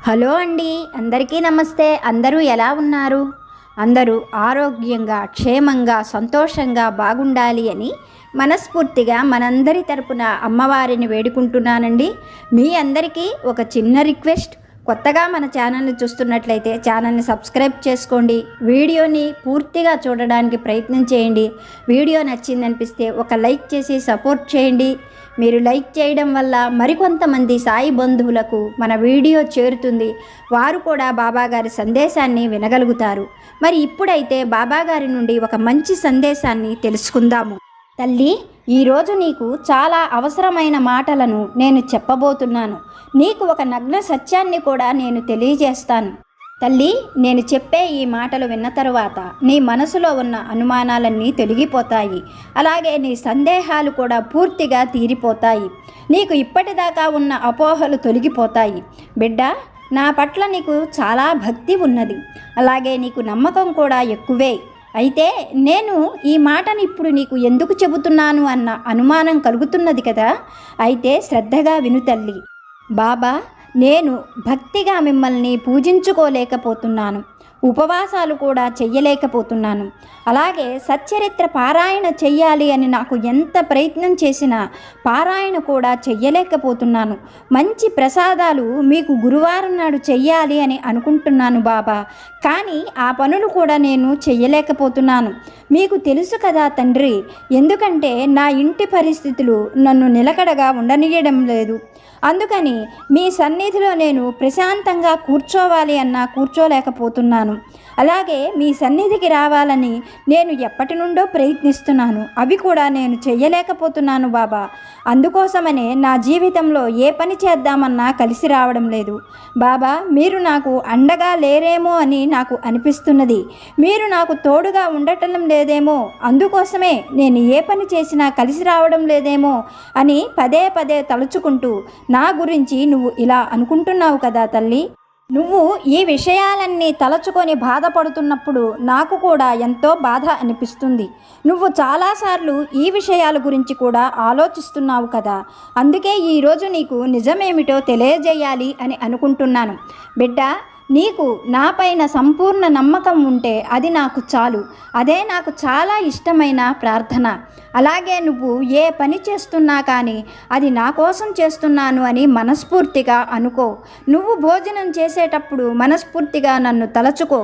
Hello అండి, అందరికీ నమస్తే. అందరూ ఎలా ఉన్నారు? అందరూ ఆరోగ్యంగా, క్షేమంగా, సంతోషంగా బాగుండాలి అని మనస్ఫూర్తిగా మనందరి తరపున అమ్మవారిని వేడుకుంటున్నానండి. మీ అందరికీ ఒక చిన్న రిక్వెస్ట్. కొత్తగా మన ఛానల్ని చూస్తున్నట్లయితే ఛానల్ని సబ్స్క్రైబ్ చేసుకోండి. వీడియోని పూర్తిగా చూడడానికి ప్రయత్నం చేయండి. వీడియో నచ్చిందనిపిస్తే ఒక లైక్ చేసి సపోర్ట్ చేయండి. మీరు లైక్ చేయడం వల్ల మరికొంతమంది సాయి బంధువులకు మన వీడియో చేరుతుంది. వారు కూడా బాబాగారి సందేశాన్ని వినగలుగుతారు. మరి ఇప్పుడైతే బాబాగారి నుండి ఒక మంచి సందేశాన్ని తెలుసుకుందాము. తల్లి, ఈరోజు నీకు చాలా అవసరమైన మాటలను నేను చెప్పబోతున్నాను. నీకు ఒక నగ్న సత్యాన్ని కూడా నేను తెలియజేస్తాను. తల్లి, నేను చెప్పే ఈ మాటలు విన్న తరువాత నీ మనసులో ఉన్న అనుమానాలన్నీ తొలగిపోతాయి. అలాగే నీ సందేహాలు కూడా పూర్తిగా తీరిపోతాయి. నీకు ఇప్పటిదాకా ఉన్న అపోహలు తొలగిపోతాయి. బిడ్డ, నా పట్ల నీకు చాలా భక్తి ఉన్నది. అలాగే నీకు నమ్మకం కూడా ఎక్కువే. అయితే నేను ఈ మాటను ఇప్పుడు నీకు ఎందుకు చెబుతున్నాను అన్న అనుమానం కలుగుతున్నది కదా. అయితే శ్రద్ధగా విను తల్లి. బాబా, నేను భక్తిగా మిమ్మల్ని పూజించుకోలేకపోతున్నాను. ఉపవాసాలు కూడా చెయ్యలేకపోతున్నాను. అలాగే సచ్చరిత్ర పారాయణ చెయ్యాలి అని నాకు ఎంత ప్రయత్నం చేసినా పారాయణ కూడా చెయ్యలేకపోతున్నాను. మంచి ప్రసాదాలు మీకు గురువారం నాడు చెయ్యాలి అని అనుకుంటున్నాను బాబా. కానీ ఆ పనులు కూడా నేను చెయ్యలేకపోతున్నాను. మీకు తెలుసు కదా తండ్రి, ఎందుకంటే నా ఇంటి పరిస్థితులు నన్ను నిలకడగా ఉండనీయడం లేదు. అందుకని మీ సన్నిధిలో నేను ప్రశాంతంగా కూర్చోవాలి అన్నా కూర్చోలేకపోతున్నాను. అలాగే మీ సన్నిధికి రావాలని నేను ఎప్పటి నుండో ప్రయత్నిస్తున్నాను. అవి కూడా నేను చెయ్యలేకపోతున్నాను బాబా. అందుకోసమనే నా జీవితంలో ఏ పని చేద్దామన్నా కలిసి రావడం లేదు బాబా. మీరు నాకు అండగా లేరేమో అని నాకు అనిపిస్తున్నది. మీరు నాకు తోడుగా ఉండటం లేదేమో, అందుకోసమే నేను ఏ పని చేసినా కలిసి రావడం లేదేమో అని పదే పదే తలుచుకుంటూ నా గురించి నువ్వు ఇలా అనుకుంటున్నావు కదా తల్లి. నువ్వు ఈ విషయాలన్నీ తలచుకొని బాధపడుతున్నప్పుడు నాకు కూడా ఎంతో బాధ అనిపిస్తుంది. నువ్వు చాలాసార్లు ఈ విషయాల గురించి కూడా ఆలోచిస్తున్నావు కదా. అందుకే ఈరోజు నీకు నిజమేమిటో తెలియజేయాలి అని అనుకుంటున్నాను. బిడ్డ, నీకు నాపైన సంపూర్ణ నమ్మకం ఉంటే అది నాకు చాలు. అదే నాకు చాలా ఇష్టమైన ప్రార్థన. అలాగే నువ్వు ఏ పని చేస్తున్నా కానీ అది నా కోసం చేస్తున్నాను అని మనస్ఫూర్తిగా అనుకో. నువ్వు భోజనం చేసేటప్పుడు మనస్ఫూర్తిగా నన్ను తలచుకో.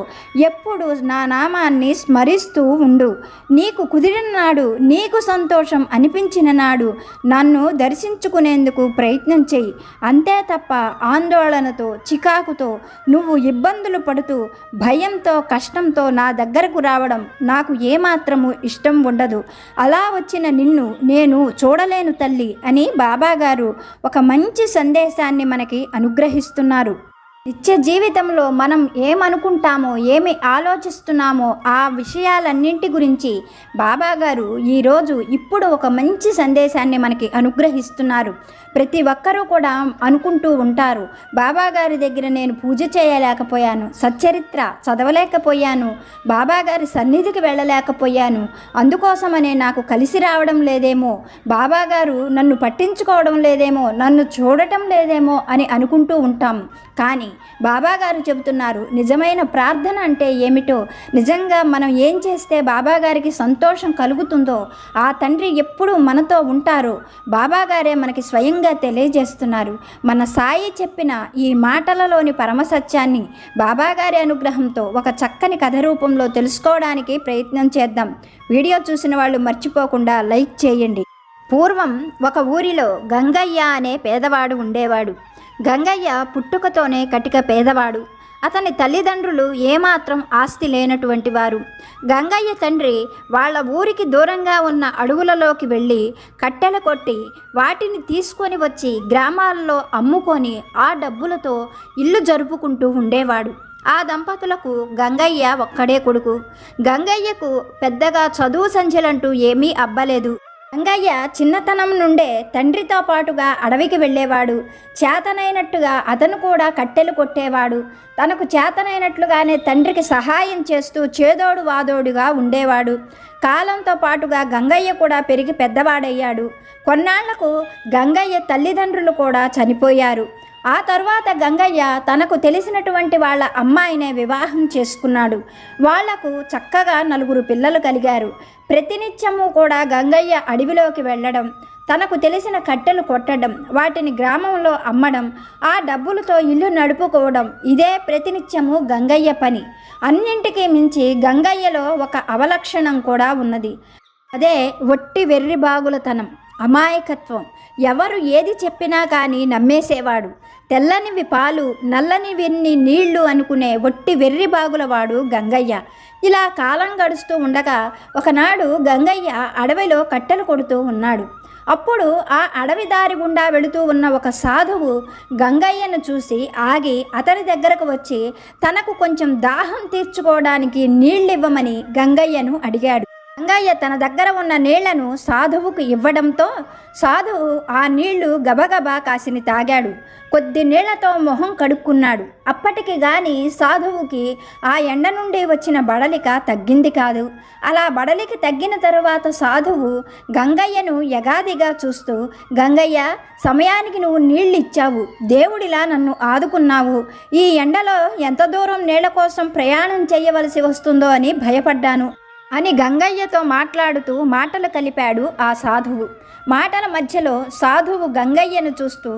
ఎప్పుడు నా నామాన్ని స్మరిస్తూ ఉండు. నీకు కుదిరిన నాడు, నీకు సంతోషం అనిపించిన నాడు నన్ను దర్శించుకునేందుకు ప్రయత్నం చెయ్యి. అంతే తప్ప ఆందోళనతో, చికాకుతో, నువ్వు ఇబ్బందులు పడుతూ భయంతో, కష్టంతో నా దగ్గరకు రావడం నాకు ఏమాత్రము ఇష్టం ఉండదు. అలా వచ్చిన నిన్ను నేను చూడలేను తల్లి అని బాబాగారు ఒక మంచి సందేశాన్ని మనకి అనుగ్రహిస్తున్నారు. నిత్య జీవితంలో మనం ఏమనుకుంటామో, ఏమి ఆలోచిస్తున్నామో ఆ విషయాలన్నింటి గురించి బాబాగారు ఈరోజు ఇప్పుడు ఒక మంచి సందేశాన్ని మనకి అనుగ్రహిస్తున్నారు. ప్రతి ఒక్కరూ కూడా అనుకుంటూ ఉంటారు, బాబాగారి దగ్గర నేను పూజ చేయలేకపోయాను, సచ్చరిత్ర చదవలేకపోయాను, బాబాగారి సన్నిధికి వెళ్ళలేకపోయాను, అందుకోసమనే నాకు కలిసి రావడం లేదేమో, బాబాగారు నన్ను పట్టించుకోవడం లేదేమో, నన్ను చూడటం లేదేమో అని అనుకుంటూ ఉంటాం. కానీ బాబాగారు చెబుతున్నారు, నిజమైన ప్రార్థన అంటే ఏమిటో, నిజంగా మనం ఏం చేస్తే బాబాగారికి సంతోషం కలుగుతుందో, ఆ తండ్రి ఎప్పుడు మనతో ఉంటారో బాబాగారే మనకి స్వయంగా తెలియజేస్తున్నారు. మన సాయి చెప్పిన ఈ మాటలలోని పరమసత్యాన్ని బాబాగారి అనుగ్రహంతో ఒక చక్కని కథ రూపంలో తెలుసుకోవడానికి ప్రయత్నం చేద్దాం. వీడియో చూసిన వాళ్ళు మర్చిపోకుండా లైక్ చేయండి. పూర్వం ఒక ఊరిలో గంగయ్య అనే పేదవాడు ఉండేవాడు. గంగయ్య పుట్టుకతోనే కటిక పేదవాడు. అతని తల్లిదండ్రులు ఏమాత్రం ఆస్తి లేనటువంటి వారు. గంగయ్య తండ్రి వాళ్ళ ఊరికి దూరంగా ఉన్న అడవులలోకి వెళ్ళి కట్టెలు కొట్టి వాటిని తీసుకొని వచ్చి గ్రామాల్లో అమ్ముకొని ఆ డబ్బులతో ఇల్లు జరుపుకుంటూ ఉండేవాడు. ఆ దంపతులకు గంగయ్య ఒక్కడే కొడుకు. గంగయ్యకు పెద్దగా చదువు సంధ్యలంటూ ఏమీ అబ్బలేదు. గంగయ్య చిన్నతనం నుండే తండ్రితో పాటుగా అడవికి వెళ్ళేవాడు. చేతనైనట్టుగా అతను కూడా కట్టెలు కొట్టేవాడు. తనకు చేతనైనట్లుగానే తండ్రికి సహాయం చేస్తూ చేదోడు వాదోడుగా ఉండేవాడు. కాలంతో పాటుగా గంగయ్య కూడా పెరిగి పెద్దవాడయ్యాడు. కొన్నాళ్లకు గంగయ్య తల్లిదండ్రులు కూడా చనిపోయారు. ఆ తరువాత గంగయ్య తనకు తెలిసినటువంటి వాళ్ళ అమ్మాయినే వివాహం చేసుకున్నాడు. వాళ్లకు చక్కగా 4 పిల్లలు కలిగారు. ప్రతినిత్యము కూడా గంగయ్య అడవిలోకి వెళ్ళడం, తనకు తెలిసిన కట్టెలు కొట్టడం, వాటిని గ్రామంలో అమ్మడం, ఆ డబ్బులతో ఇల్లు నడుపుకోవడం, ఇదే ప్రతినిత్యము గంగయ్య పని. అన్నింటికీ మించి గంగయ్యలో ఒక అవలక్షణం కూడా ఉన్నది. అదే ఒట్టి వెర్రిబాగులతనం, అమాయకత్వం. ఎవరు ఏది చెప్పినా కానీ నమ్మేసేవాడు. తెల్లనివి పాలు, నల్లనివి నీళ్లు అనుకునే ఒట్టి వెర్రిబాగులవాడు గంగయ్య. ఇలా కాలం గడుస్తూ ఉండగా ఒకనాడు గంగయ్య అడవిలో కట్టెలు కొడుతూ ఉన్నాడు. అప్పుడు ఆ అడవి దారి గుండా వెళుతూ ఉన్న ఒక సాధువు గంగయ్యను చూసి ఆగి అతని దగ్గరకు వచ్చి తనకు కొంచెం దాహం తీర్చుకోవడానికి నీళ్ళివ్వమని గంగయ్యను అడిగాడు. గంగయ్య తన దగ్గర ఉన్న నీళ్లను సాధువుకు ఇవ్వడంతో సాధువు ఆ నీళ్లు గబగబా కాసిని తాగాడు. కొద్ది నీళ్లతో మొహం కడుక్కున్నాడు. అప్పటికి గాని సాధువుకి ఆ ఎండ నుండి వచ్చిన బడలిక తగ్గింది కాదు. అలా బడలికి తగ్గిన తరువాత సాధువు గంగయ్యను యగాదిగా చూస్తూ, గంగయ్య, సమయానికి నువ్వు నీళ్ళు ఇచ్చావు, దేవుడిలా నన్ను ఆదుకున్నావు. ఈ ఎండలో ఎంత దూరం నీళ్ల కోసం ప్రయాణం చేయవలసి వస్తుందో అని భయపడ్డాను అని గంగయ్యతో మాట్లాడుతూ మాటలు కలిపాడు ఆ సాధువు. మాటల మధ్యలో సాధువు గంగయ్యను చూస్తూ,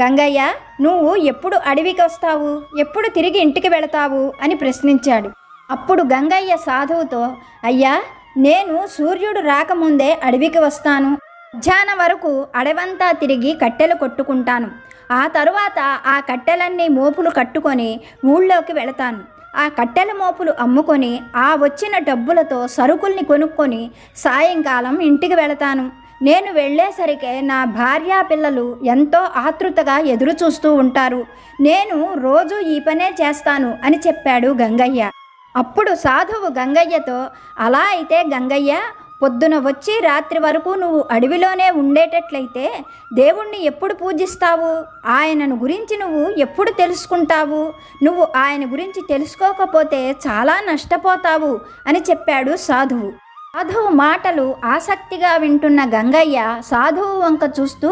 గంగయ్య, నువ్వు ఎప్పుడు అడవికి వస్తావు, ఎప్పుడు తిరిగి ఇంటికి వెళతావు అని ప్రశ్నించాడు. అప్పుడు గంగయ్య సాధువుతో, అయ్యా, నేను సూర్యుడు రాకముందే అడవికి వస్తాను. మధ్యాహ్నం వరకు అడవంతా తిరిగి కట్టెలు కొట్టుకుంటాను. ఆ తరువాత ఆ కట్టెలన్నీ మోపులు కట్టుకొని ఊళ్ళోకి వెళతాను. ఆ కట్టెల మోపులు అమ్ముకొని ఆ వచ్చిన డబ్బులతో సరుకుల్ని కొనుక్కొని సాయంకాలం ఇంటికి వెళతాను. నేను వెళ్ళేసరికి నా భార్యా పిల్లలు ఎంతో ఆతృతగా ఎదురు చూస్తూ ఉంటారు. నేను రోజు ఈ పనే చేస్తాను అని చెప్పాడు గంగయ్య. అప్పుడు సాధువు గంగయ్యతో, అలా అయితే గంగయ్య, పొద్దున వచ్చి రాత్రి వరకు నువ్వు అడవిలోనే ఉండేటట్లయితే దేవుణ్ణి ఎప్పుడు పూజిస్తావు? ఆయనను గురించి నువ్వు ఎప్పుడు తెలుసుకుంటావు? నువ్వు ఆయన గురించి తెలుసుకోకపోతే చాలా నష్టపోతావు అని చెప్పాడు సాధువు. సాధువు మాటలు ఆసక్తిగా వింటున్న గంగయ్య సాధువు వంక చూస్తూ,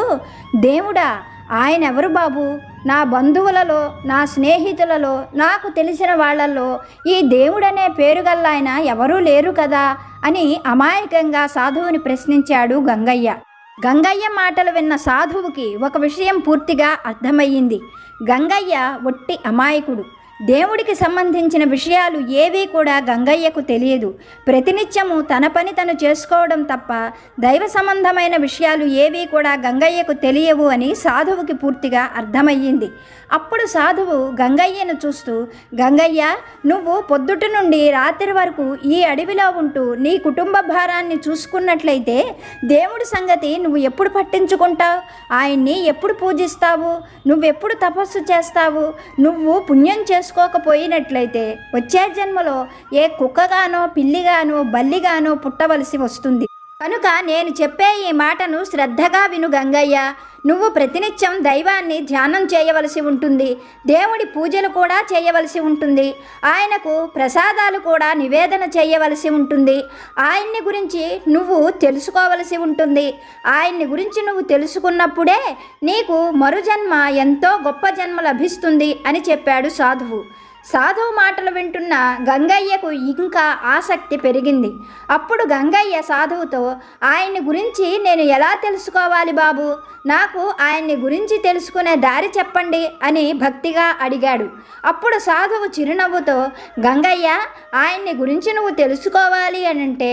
దేవుడా, ఆయన ఎవరు బాబు? నా బంధువులలో, నా స్నేహితులలో, నాకు తెలిసిన వాళ్లలో ఈ దేవుడనే పేరుగల్ల ఆయన ఎవరూ లేరు కదా అని అమాయకంగా సాధువుని ప్రశ్నించాడు గంగయ్య. గంగయ్య మాటలు విన్న సాధువుకి ఒక విషయం పూర్తిగా అర్థమయ్యింది. గంగయ్య ఒట్టి అమాయకుడు. దేవుడికి సంబంధించిన విషయాలు ఏవీ కూడా గంగయ్యకు తెలియదు. ప్రతినిత్యము తన పని తను చేసుకోవడం తప్ప దైవ సంబంధమైన విషయాలు ఏవీ కూడా గంగయ్యకు తెలియవు అని సాధువుకి పూర్తిగా అర్థమయ్యింది. అప్పుడు సాధువు గంగయ్యను చూస్తూ, గంగయ్య, నువ్వు పొద్దుటి నుండి రాత్రి వరకు ఈ అడవిలో ఉంటూ నీ కుటుంబ భారాన్ని చూసుకున్నట్లయితే దేవుడి సంగతి నువ్వు ఎప్పుడు పట్టించుకుంటావు? ఆయన్ని ఎప్పుడు పూజిస్తావు? నువ్వెప్పుడు తపస్సు చేస్తావు? నువ్వు పుణ్యం చేసుకోకపోయినట్లయితే వచ్చే జన్మలో ఏ కుక్కగానో, పిల్లిగానో, బల్లిగానో పుట్టవలసి వస్తుంది. కనుక నేను చెప్పే ఈ మాటను శ్రద్ధగా విను గంగయ్య. నువ్వు ప్రతినిత్యం దైవాన్ని ధ్యానం చేయవలసి ఉంటుంది. దేవుడి పూజలు కూడా చేయవలసి ఉంటుంది. ఆయనకు ప్రసాదాలు కూడా నివేదన చేయవలసి ఉంటుంది. ఆయన్ని గురించి నువ్వు తెలుసుకోవలసి ఉంటుంది. ఆయన్ని గురించి నువ్వు తెలుసుకున్నప్పుడే నీకు మరుజన్మ ఎంతో గొప్ప జన్మ లభిస్తుంది అని చెప్పాడు సాధువు. సాధువు మాటలు వింటున్న గంగయ్యకు ఇంకా ఆసక్తి పెరిగింది. అప్పుడు గంగయ్య సాధువుతో, ఆయన్ని గురించి నేను ఎలా తెలుసుకోవాలి బాబు? నాకు ఆయన్ని గురించి తెలుసుకునే దారి చెప్పండి అని భక్తిగా అడిగాడు. అప్పుడు సాధువు చిరునవ్వుతో, గంగయ్య, ఆయన్ని గురించి నువ్వు తెలుసుకోవాలి అనంటే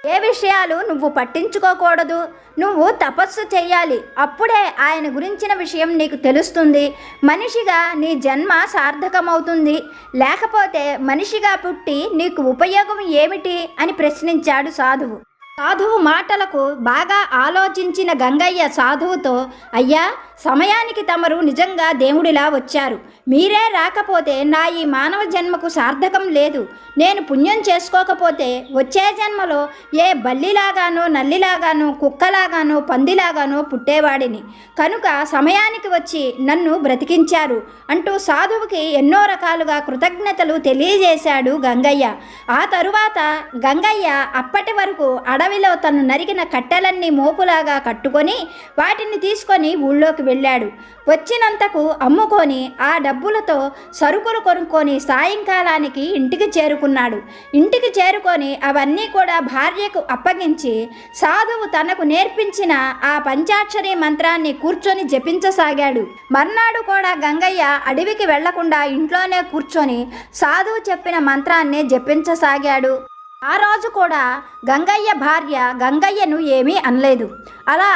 ఏ విషయాలు నువ్వు పట్టించుకోకూడదు. నువ్వు తపస్సు చెయ్యాలి. అప్పుడే ఆయన గురించిన విషయం నీకు తెలుస్తుంది. మనిషిగా నీ జన్మ సార్థకమవుతుంది. లేకపోతే మనిషిగా పుట్టి నీకు ఉపయోగం ఏమిటి అని ప్రశ్నించాడు సాధువు. సాధువు మాటలకు బాగా ఆలోచించిన గంగయ్య సాధువుతో, అయ్యా, సమయానికి తమరు నిజంగా దేవుడిలా వచ్చారు. మీరే రాకపోతే నా ఈ మానవ జన్మకు సార్థకం లేదు. నేను పుణ్యం చేసుకోకపోతే వచ్చే జన్మలో ఏ బల్లిలాగానో, నల్లిలాగానో, కుక్కలాగానో, పందిలాగానో పుట్టేవాడిని. కనుక సమయానికి వచ్చి నన్ను బ్రతికించారు అంటూ సాధువుకి ఎన్నో రకాలుగా కృతజ్ఞతలు తెలియజేశాడు గంగయ్య. ఆ తరువాత గంగయ్య అప్పటి వరకు బావిలో తను నరికిన కట్టెలన్నీ మోపులాగా కట్టుకొని వాటిని తీసుకొని ఊళ్ళోకి వెళ్ళాడు. వచ్చినంతకు అమ్ముకొని ఆ డబ్బులతో సరుకులు కొనుక్కొని సాయంకాలానికి ఇంటికి చేరుకున్నాడు. ఇంటికి చేరుకొని అవన్నీ కూడా భార్యకు అప్పగించి సాధువు తనకు నేర్పించిన ఆ పంచాక్షరి మంత్రాన్ని కూర్చొని జపించసాగాడు. మర్నాడు కూడా గంగయ్య అడవికి వెళ్లకుండా ఇంట్లోనే కూర్చొని సాధువు చెప్పిన మంత్రాన్ని జపించసాగాడు. ఆ రోజు కూడా గంగయ్య భార్య గంగయ్యను ఏమీ అనలేదు. అలా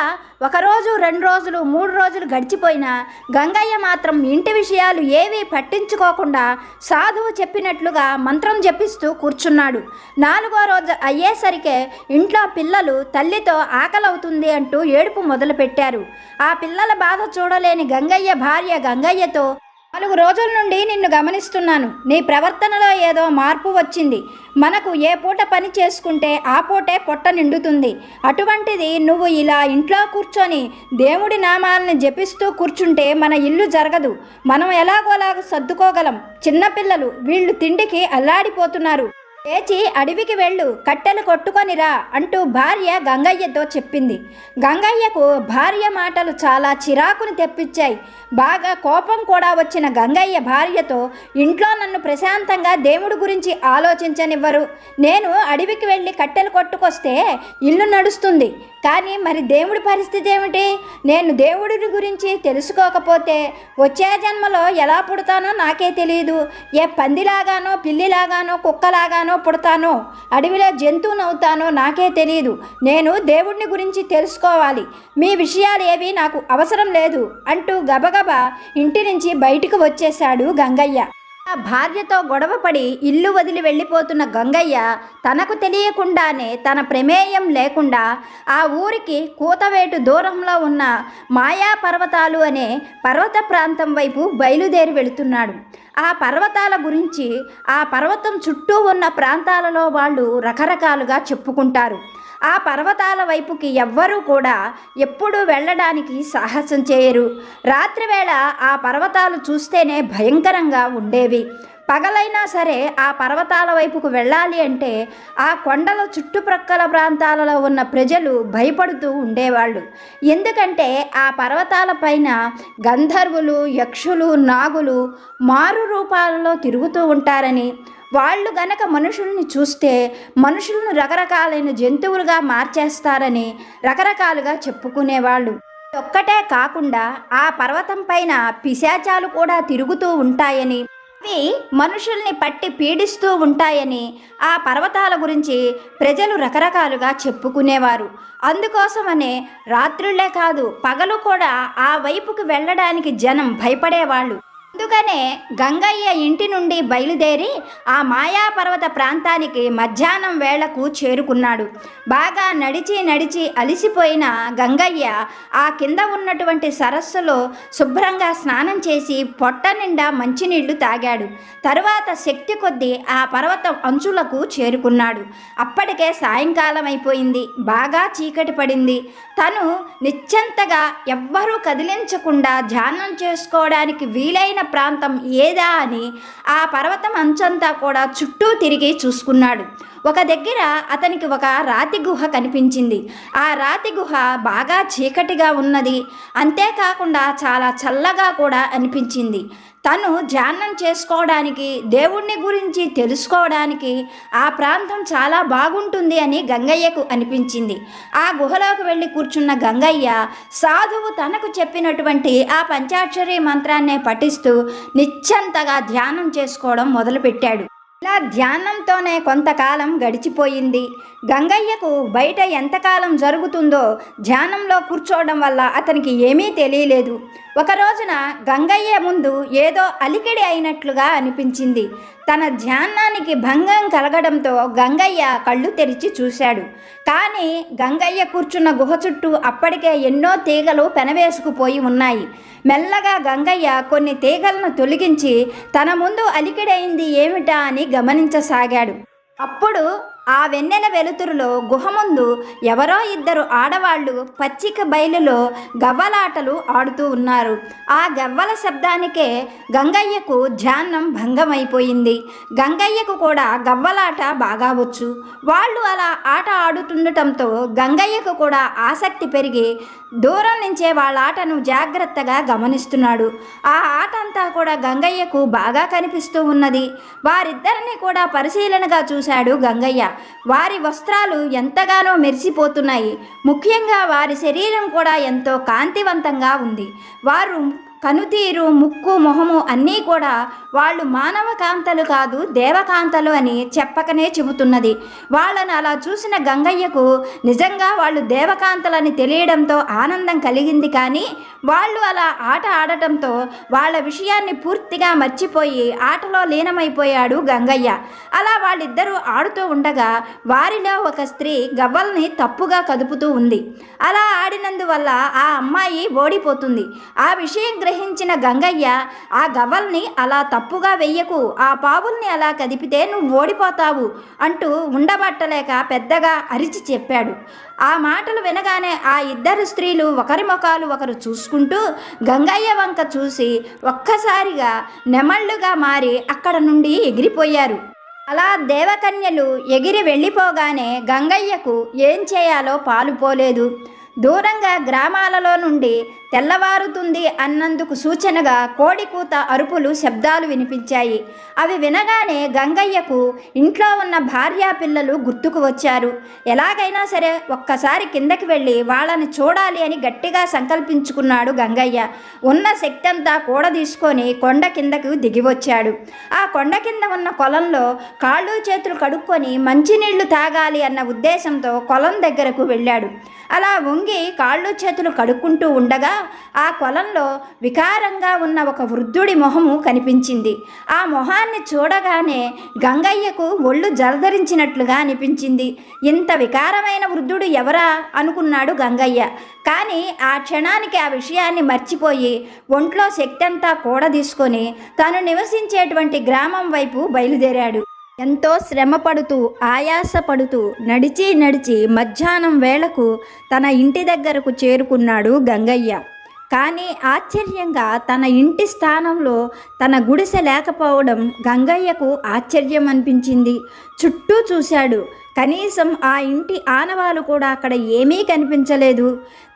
1 రోజు 2 రోజులు 3 రోజులు గడిచిపోయినా గంగయ్య మాత్రం ఇంటి విషయాలు ఏవీ పట్టించుకోకుండా సాధువు చెప్పినట్లుగా మంత్రం జపిస్తూ కూర్చున్నాడు. 4వ రోజు అయ్యేసరికే ఇంట్లో పిల్లలు తల్లితో ఆకలవుతుంది అంటూ ఏడుపు మొదలుపెట్టారు. ఆ పిల్లల బాధ చూడలేని గంగయ్య భార్య గంగయ్యతో, 4 రోజుల నుండి నిన్ను గమనిస్తున్నాను. నీ ప్రవర్తనలో ఏదో మార్పు వచ్చింది. మనకు ఏ పూట పని చేసుకుంటే ఆ పూటే పొట్ట నిండుతుంది. అటువంటిది నువ్వు ఇలా ఇంట్లో కూర్చొని దేవుడి నామాలను జపిస్తూ కూర్చుంటే మన ఇల్లు జరగదు. మనం ఎలాగోలాగ సర్దుకోగలం. చిన్నపిల్లలు వీళ్ళు తిండికి అల్లాడిపోతున్నారు. లేచి అడవికి వెళ్ళు, కట్టెలు కొట్టుకొనిరా అంటూ భార్య గంగయ్యతో చెప్పింది. గంగయ్యకు భార్య మాటలు చాలా చిరాకుని తెప్పించాయి. బాగా కోపం కూడా వచ్చిన గంగయ్య భార్యతో, ఇంట్లో నన్ను ప్రశాంతంగా దేవుడి గురించి ఆలోచించనివ్వరు. నేను అడవికి వెళ్ళి కట్టెలు కొట్టుకొస్తే ఇల్లు నడుస్తుంది, కానీ మరి దేవుడి పరిస్థితి ఏమిటి? నేను దేవుడి గురించి తెలుసుకోకపోతే వచ్చే జన్మలో ఎలా పుడతానో నాకే తెలియదు. ఏ పందిలాగానో పిల్లిలాగానో కుక్కలాగానో పుడతానో అడవిలో జంతువునవుతానో నాకే తెలియదు. నేను దేవుడిని గురించి తెలుసుకోవాలి. మీ విషయాలు ఏవి నాకు అవసరం లేదు అంటూ గబగబా ఇంటి నుంచి బయటకు వచ్చేశాడు గంగయ్య. ఆ భార్యతో గొడవపడి ఇల్లు వదిలి వెళ్ళిపోతున్న గంగయ్య తనకు తెలియకుండానే తన ప్రమేయం లేకుండా ఆ ఊరికి కూతవేటు దూరంలో ఉన్న మాయా పర్వతాలు అనే పర్వత ప్రాంతం వైపు బయలుదేరి వెళుతున్నాడు. ఆ పర్వతాల గురించి, ఆ పర్వతం చుట్టూ ఉన్న ప్రాంతాలలో వాళ్ళు రకరకాలుగా చెప్పుకుంటారు. ఆ పర్వతాల వైపుకి ఎవ్వరూ కూడా ఎప్పుడూ వెళ్ళడానికి సాహసం చేయరు. రాత్రివేళ ఆ పర్వతాలు చూస్తేనే భయంకరంగా ఉండేవి. పగలైనా సరే ఆ పర్వతాల వైపుకు వెళ్ళాలి అంటే ఆ కొండల చుట్టుప్రక్కల ప్రాంతాలలో ఉన్న ప్రజలు భయపడుతూ ఉండేవాళ్ళు. ఎందుకంటే ఆ పర్వతాల పైన గంధర్వులు, యక్షులు, నాగులు మారు రూపాలలో తిరుగుతూ ఉంటారని, వాళ్ళు గనక మనుషుల్ని చూస్తే మనుషులను రకరకాలైన జంతువులుగా మార్చేస్తారని రకరకాలుగా చెప్పుకునేవాళ్ళు. ఒక్కటే కాకుండా ఆ పర్వతం పైన పిశాచాలు కూడా తిరుగుతూ ఉంటాయని, అవి మనుషుల్ని పట్టి పీడిస్తూ ఉంటాయని ఆ పర్వతాల గురించి ప్రజలు రకరకాలుగా చెప్పుకునేవారు. అందుకోసమనే రాత్రులే కాదు పగలు కూడా ఆ వైపుకు వెళ్ళడానికి జనం భయపడేవాళ్ళు. అందుకనే గంగయ్య ఇంటి నుండి బయలుదేరి ఆ మాయాపర్వత ప్రాంతానికి మధ్యాహ్నం వేళకు చేరుకున్నాడు. బాగా నడిచి నడిచి అలిసిపోయిన గంగయ్య ఆ కింద ఉన్నటువంటి సరస్సులో శుభ్రంగా స్నానం చేసి పొట్ట నిండా మంచినీళ్లు తాగాడు. తరువాత శక్తి కొద్దీ ఆ పర్వతం అంచులకు చేరుకున్నాడు. అప్పటికే సాయంకాలం అయిపోయింది. బాగా చీకటి పడింది. తను నిశ్చంతగా ఎవ్వరూ కదిలించకుండా ధ్యానం చేసుకోవడానికి వీలైన ప్రాంతం ఏదా అని ఆ పర్వతం అంచంతా కూడా చుట్టూ తిరిగి చూసుకున్నాడు. ఒక దగ్గర అతనికి ఒక రాతి గుహ కనిపించింది. ఆ రాతి గుహ బాగా చీకటిగా ఉన్నది. అంతేకాకుండా చాలా చల్లగా కూడా అనిపించింది. తను ధ్యానం చేసుకోవడానికి, దేవుణ్ణి గురించి తెలుసుకోవడానికి ఆ ప్రాంతం చాలా బాగుంటుంది అని గంగయ్యకు అనిపించింది. ఆ గుహలోకి వెళ్ళి కూర్చున్న గంగయ్య సాధువు తనకు చెప్పినటువంటి ఆ పంచాక్షరి మంత్రాన్నే పఠిస్తూ నిశ్చంతగా ధ్యానం చేసుకోవడం మొదలుపెట్టాడు. ఇలా ధ్యానంతోనే కొంతకాలం గడిచిపోయింది. గంగయ్యకు బయట ఎంతకాలం జరుగుతుందో ధ్యానంలో కూర్చోవడం వల్ల అతనికి ఏమీ తెలియలేదు. ఒక రోజున గంగయ్య ముందు ఏదో అలికిడి అయినట్లుగా అనిపించింది. తన ధ్యానానికి భంగం కలగడంతో గంగయ్య కళ్ళు తెరిచి చూశాడు. కానీ గంగయ్య కూర్చున్న గుహ చుట్టూ అప్పటికే ఎన్నో తీగలు పెనవేసుకుపోయి ఉన్నాయి. మెల్లగా గంగయ్య కొన్ని తీగలను తొలగించి తన ముందు అలికిడైంది ఏమిటా అని గమనించసాగాడు. అప్పుడు ఆ వెన్నెల వెలుతురులో గుహ ముందు ఎవరో ఇద్దరు ఆడవాళ్ళు పచ్చిక బయలులో గవ్వలాటలు ఆడుతూ ఉన్నారు. ఆ గవ్వల శబ్దానికే గంగయ్యకు ధ్యానం భంగమైపోయింది. గంగయ్యకు కూడా గవ్వలాట బాగా వచ్చు. వాళ్ళు అలా ఆట ఆడుతుండటంతో గంగయ్యకు కూడా ఆసక్తి పెరిగి దూరం నుంచే వాళ్ళ ఆటను జాగ్రత్తగా గమనిస్తున్నాడు. ఆ ఆట అంతా కూడా గంగయ్యకు బాగా కనిపిస్తూ ఉన్నది. వారిద్దరిని కూడా పరిశీలనగా చూశాడు గంగయ్య. వారి వస్త్రాలు ఎంతగానో మెరిసిపోతున్నాయి. ముఖ్యంగా వారి శరీరం కూడా ఎంతో కాంతివంతంగా ఉంది. వారు కనుతీరు, ముక్కు, మొహము అన్నీ కూడా వాళ్ళు మానవ కాంతలు కాదు దేవకాంతలు అని చెప్పకనే చెబుతున్నది. వాళ్ళను అలా చూసిన గంగయ్యకు నిజంగా వాళ్ళు దేవకాంతలని తెలియడంతో ఆనందం కలిగింది. కానీ వాళ్ళు అలా ఆట ఆడటంతో వాళ్ళ విషయాన్ని పూర్తిగా మర్చిపోయి ఆటలో లీనమైపోయాడు గంగయ్య. అలా వాళ్ళిద్దరూ ఆడుతూ ఉండగా వారిలో ఒక స్త్రీ గవ్వల్ని తప్పుగా కదుపుతూ ఉంది. అలా ఆడినందువల్ల ఆ అమ్మాయి ఓడిపోతుంది. ఆ విషయం గ్రహించిన గంగయ్య ఆ గవ్వల్ని అలా తప్పుగా వెయ్యకు, ఆ పావుల్ని అలా కదిపితే నువ్వు ఓడిపోతావు అంటూ ఉండబట్టలేక పెద్దగా అరిచి చెప్పాడు. ఆ మాటలు వినగానే ఆ ఇద్దరు స్త్రీలు ఒకరి ముఖాలు ఒకరు చూసుకుంటూ గంగయ్య వంక చూసి ఒక్కసారిగా నెమళ్ళుగా మారి అక్కడ నుండి ఎగిరిపోయారు. అలా దేవకన్యలు ఎగిరి వెళ్ళిపోగానే గంగయ్యకు ఏం చేయాలో పాలుపోలేదు. దూరంగా గ్రామాలలో నుండి తెల్లవారుతుంది అన్నందుకు సూచనగా కోడికూత అరుపులు శబ్దాలు వినిపించాయి. అవి వినగానే గంగయ్యకు ఇంట్లో ఉన్న భార్యా పిల్లలు గుర్తుకు వచ్చారు. ఎలాగైనా సరే ఒక్కసారి కిందకి వెళ్ళి వాళ్ళని చూడాలి అని గట్టిగా సంకల్పించుకున్నాడు గంగయ్య. ఉన్న శక్తి అంతా కూడదీసుకొని కొండ కిందకు దిగివచ్చాడు. ఆ కొండ కింద ఉన్న కొలంలో కాళ్ళు చేతులు కడుక్కొని మంచినీళ్లు తాగాలి అన్న ఉద్దేశంతో కొలం దగ్గరకు వెళ్ళాడు. అలా వంగి కాళ్ళు చేతులు కడుక్కుంటూ ఉండగా ఆ కొలంలో వికారంగా ఉన్న ఒక వృద్ధుడి మొహము కనిపించింది. ఆ మొహాన్ని చూడగానే గంగయ్యకు ఒళ్ళు జలధరించినట్లుగా అనిపించింది. ఇంత వికారమైన వృద్ధుడు ఎవరా అనుకున్నాడు గంగయ్య. కానీ ఆ క్షణానికి ఆ విషయాన్ని మర్చిపోయి ఒంట్లో శక్తి అంతా కూడదీసుకొని తాను నివసించేటువంటి గ్రామం వైపు బయలుదేరాడు. ఎంతో శ్రమపడుతూ ఆయాసపడుతూ నడిచి మధ్యాహ్నం వేళకు తన ఇంటి దగ్గరకు చేరుకున్నాడు గంగయ్య. కానీ ఆశ్చర్యంగా తన ఇంటి స్థానంలో తన గుడిసె లేకపోవడం గంగయ్యకు ఆశ్చర్యం అనిపించింది. చుట్టూ చూశాడు. కనీసం ఆ ఇంటి ఆనవాలు కూడా అక్కడ ఏమీ కనిపించలేదు.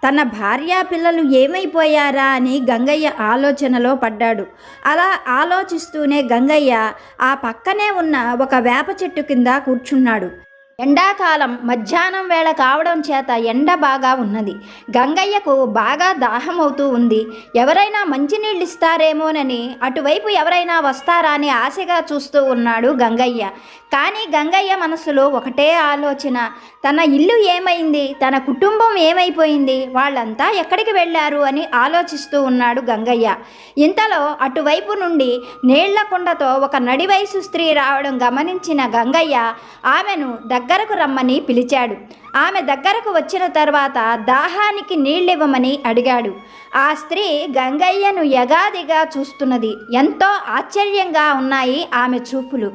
తన భార్యా పిల్లలు ఏమైపోయారా అని గంగయ్య ఆలోచనలో పడ్డాడు. అలా ఆలోచిస్తూనే గంగయ్య ఆ పక్కనే ఉన్న ఒక వేప చెట్టు కింద కూర్చున్నాడు. ఎండాకాలం మధ్యాహ్నం వేళ కావడం చేత ఎండ బాగా ఉన్నది. గంగయ్యకు బాగా దాహం అవుతూ ఉంది. ఎవరైనా మంచినీళ్ళు ఇస్తారేమోనని అటువైపు ఎవరైనా వస్తారా అని ఆశగా చూస్తూ ఉన్నాడు గంగయ్య. కానీ గంగయ్య మనసులో ఒకటే ఆలోచన, తన ఇల్లు ఏమైంది, తన కుటుంబం ఏమైపోయింది, వాళ్ళంతా ఎక్కడికి వెళ్ళారు అని ఆలోచిస్తూ ఉన్నాడు గంగయ్య. ఇంతలో అటువైపు నుండి నీళ్ల కుండతో ఒక నడివయసు స్త్రీ రావడం గమనించిన గంగయ్య ఆమెను దగ్గరకు రమ్మని పిలిచాడు. ఆమె దగ్గరకు వచ్చిన తర్వాత దాహానికి నీళ్ళివ్వమని అడిగాడు. ఆ స్త్రీ గంగయ్యను యగాదిగా చూస్తున్నది. ఎంతో ఆశ్చర్యంగా ఉన్నాయి ఆమె చూపులు.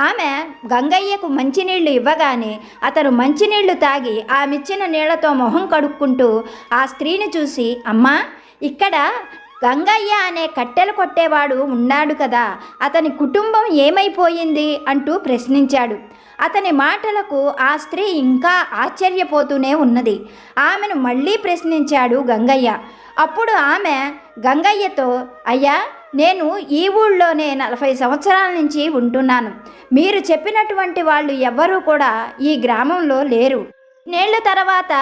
ఆమె గంగయ్యకు మంచినీళ్లు ఇవ్వగానే అతను మంచినీళ్లు తాగి ఆమెచ్చిన నీళ్లతో మొహం కడుక్కుంటూ ఆ స్త్రీని చూసి, అమ్మా, ఇక్కడ గంగయ్య అనే కట్టెలు కొట్టేవాడు ఉన్నాడు కదా, అతని కుటుంబం ఏమైపోయింది అంటూ ప్రశ్నించాడు. అతని మాటలకు ఆ స్త్రీ ఇంకా ఆశ్చర్యపోతూనే ఉన్నది. ఆమెను మళ్ళీ ప్రశ్నించాడు గంగయ్య. అప్పుడు ఆమె గంగయ్యతో, అయ్యా, నేను ఈ ఊళ్ళోనే 40 సంవత్సరాల నుంచి ఉంటున్నాను. మీరు చెప్పినటువంటి వాళ్ళు ఎవ్వరూ కూడా ఈ గ్రామంలో లేరు. నేళ్ల తర్వాత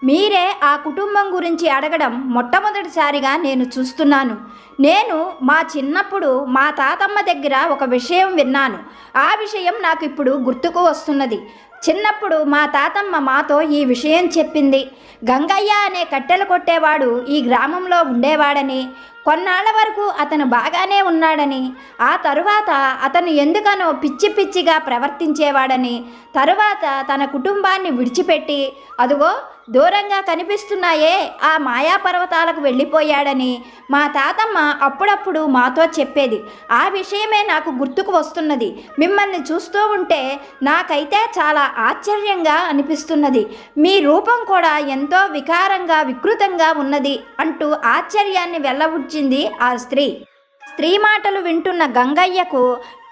మీరే ఆ కుటుంబం గురించి అడగడం మొట్టమొదటిసారిగా నేను చూస్తున్నాను. నేను మా చిన్నప్పుడు మా తాతమ్మ దగ్గర ఒక విషయం విన్నాను. ఆ విషయం నాకు ఇప్పుడు గుర్తుకు వస్తున్నది. చిన్నప్పుడు మా తాతమ్మ మాతో ఈ విషయం చెప్పింది. గంగయ్య అనే కట్టెలు కొట్టేవాడు ఈ గ్రామంలో ఉండేవాడని, కొన్నాళ్ల వరకు అతను బాగానే ఉన్నాడని, ఆ తరువాత అతను ఎందుకనో పిచ్చిగా ప్రవర్తించేవాడని, తరువాత తన కుటుంబాన్ని విడిచిపెట్టి అదుగో దూరంగా కనిపిస్తున్నాయే ఆ మాయా పర్వతాలకు వెళ్ళిపోయాడని మా తాతమ్మ అప్పుడప్పుడు మాతో చెప్పేది. ఆ విషయమే నాకు గుర్తుకు వస్తున్నది. మిమ్మల్ని చూస్తూ ఉంటే నాకైతే చాలా ఆశ్చర్యంగా అనిపిస్తున్నది. మీ రూపం కూడా ఎంతో వికారంగా వికృతంగా ఉన్నది అంటూ ఆశ్చర్యాన్ని వెల్లబుచ్చింది ఆ స్త్రీ మాటలు వింటున్న గంగయ్యకు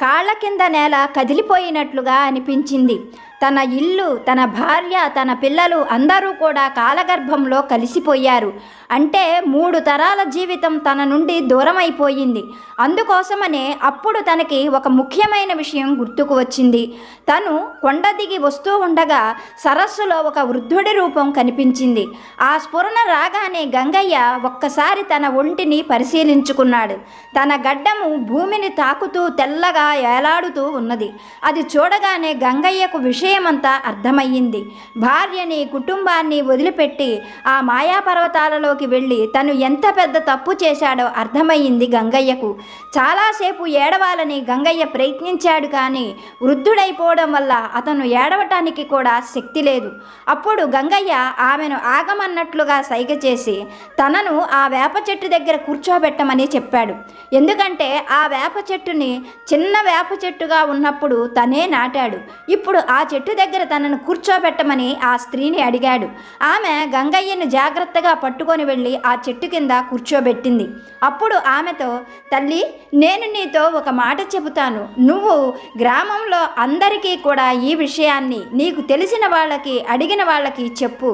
కాళ్ళ కింద నేల కదిలిపోయినట్లుగా అనిపించింది. తన ఇల్లు, తన భార్య, తన పిల్లలు అందరూ కూడా కాలగర్భంలో కలిసిపోయారు. అంటే 3 తరాల జీవితం తన నుండి దూరమైపోయింది. అందుకోసమనే అప్పుడు తనకి ఒక ముఖ్యమైన విషయం గుర్తుకు వచ్చింది. తను కొండ దిగి వస్తూ ఉండగా సరస్సులో ఒక వృద్ధుడి రూపం కనిపించింది. ఆ స్ఫురణ రాగానే గంగయ్య ఒక్కసారి తన ఒంటిని పరిశీలించుకున్నాడు. తన గడ్డము భూమిని తాకుతూ తెల్లగా ఏలాడుతూ ఉన్నది. అది చూడగానే గంగయ్యకు విషయమంతా అర్థమయ్యింది. భార్యని, కుటుంబాన్ని వదిలిపెట్టి ఆ మాయాపర్వతాలలోకి వెళ్ళి తను ఎంత పెద్ద తప్పు చేశాడో అర్థమయ్యింది గంగయ్యకు. చాలాసేపు ఏడవాలని గంగయ్య ప్రయత్నించాడు, కానీ వృద్ధుడైపోవడం వల్ల అతను ఏడవటానికి కూడా శక్తి లేదు. అప్పుడు గంగయ్య ఆమెను ఆగమన్నట్లుగా సైగ చేసి తనను ఆ వేప చెట్టు దగ్గర కూర్చోబెట్టమని చెప్పాడు. ఎందుకంటే ఆ వేప చెట్టుని చిన్న వేప చెట్టుగా ఉన్నప్పుడు తనే నాటాడు. ఇప్పుడు ఆ చెట్టు దగ్గర తనను కూర్చోబెట్టమని ఆ స్త్రీని అడిగాడు. ఆమె గంగయ్యను జాగ్రత్తగా పట్టుకొని వెళ్ళి ఆ చెట్టు కింద కూర్చోబెట్టింది. అప్పుడు ఆమెతో, తల్లి, నేను నీతో ఒక మాట చెబుతాను. నువ్వు గ్రామంలో అందరికీ కూడా ఈ విషయాన్ని నీకు తెలిసిన వాళ్ళకి, అడిగిన వాళ్ళకి చెప్పు.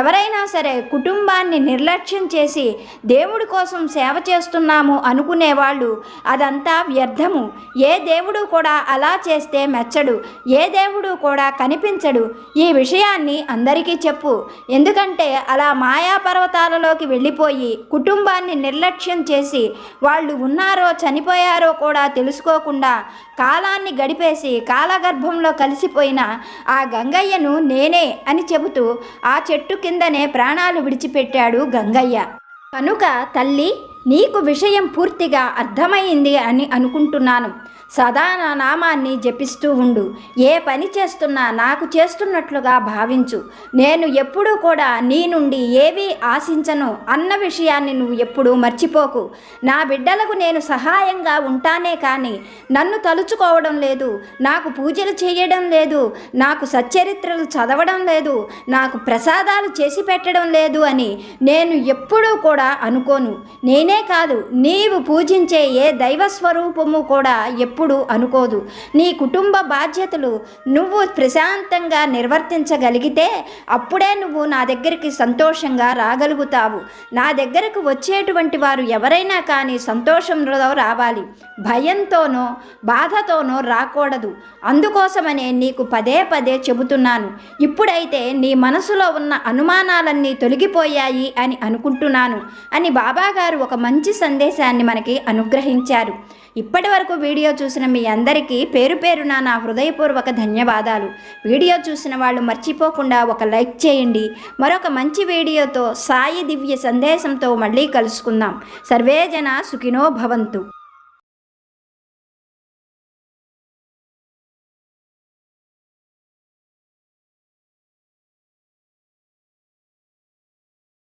ఎవరైనా సరే కుటుంబాన్ని నిర్లక్ష్యం చేసి దేవుడి కోసం సేవ చేస్తున్నాము అనుకునేవాళ్ళు అదంతా వ్యర్థము. ఏ దేవుడు కూడా అలా చేస్తే మెచ్చడు. ఏ దేవుడు కూడా కనిపించడు. ఈ విషయాన్ని అందరికీ చెప్పు. ఎందుకంటే అలా మాయా పర్వతాలలోకి వెళ్ళిపోయి కుటుంబాన్ని నిర్లక్ష్యం చేసి వాళ్ళు ఉన్నారో చనిపోయారో కూడా తెలుసుకోకుండా కాలాన్ని గడిపేసి కాలగర్భంలో కలిసిపోయిన ఆ గంగయ్యను నేనే అని చెబుతూ ఆ చెట్టు కిందనే ప్రాణాలు విడిచిపెట్టాడు గంగయ్య. కనుక తల్లి, నీకు విషయం పూర్తిగా అర్థమైంది అని అనుకుంటున్నాను. సదా నా నామాన్ని జపిస్తూ ఉండు. ఏ పని చేస్తున్నా నాకు చేస్తున్నట్లుగా భావించు. నేను ఎప్పుడూ కూడా నీ నుండి ఏవీ ఆశించను అన్న విషయాన్ని నువ్వు ఎప్పుడూ మర్చిపోకు. నా బిడ్డలకు నేను సహాయంగా ఉంటానే కానీ నన్ను తలుచుకోవడం లేదు, నాకు పూజలు చేయడం లేదు, నాకు సచ్చరిత్రలు చదవడం లేదు, నాకు ప్రసాదాలు చేసి పెట్టడం లేదు అని నేను ఎప్పుడూ కూడా అనుకోను. నేనే కాదు, నీవు పూజించే ఏ దైవస్వరూపము కూడా ఎప్పుడు అనుకోదు. నీ కుటుంబ బాధ్యతలు నువ్వు ప్రశాంతంగా నిర్వర్తించగలిగితే అప్పుడే నువ్వు నా దగ్గరికి సంతోషంగా రాగలుగుతావు. నా దగ్గరకు వచ్చేటువంటి వారు ఎవరైనా కానీ సంతోషంలో రావాలి, భయంతోనో బాధతోనో రాకూడదు. అందుకోసమనే నీకు పదే పదే చెబుతున్నాను. ఇప్పుడైతే నీ మనసులో ఉన్న అనుమానాలన్నీ తొలగిపోయాయి అని అనుకుంటున్నాను అని బాబాగారు ఒక మంచి సందేశాన్ని మనకి అనుగ్రహించారు. ఇప్పటి వరకు వీడియో చూసిన మీ అందరికీ పేరు పేరున నా హృదయపూర్వక ధన్యవాదాలు. వీడియో చూసిన వాళ్ళు మర్చిపోకుండా ఒక లైక్ చేయండి. మరొక మంచి వీడియోతో సాయి దివ్య సందేశంతో మళ్ళీ కలుసుకుందాం. సర్వే జన సుఖినో భవంతు.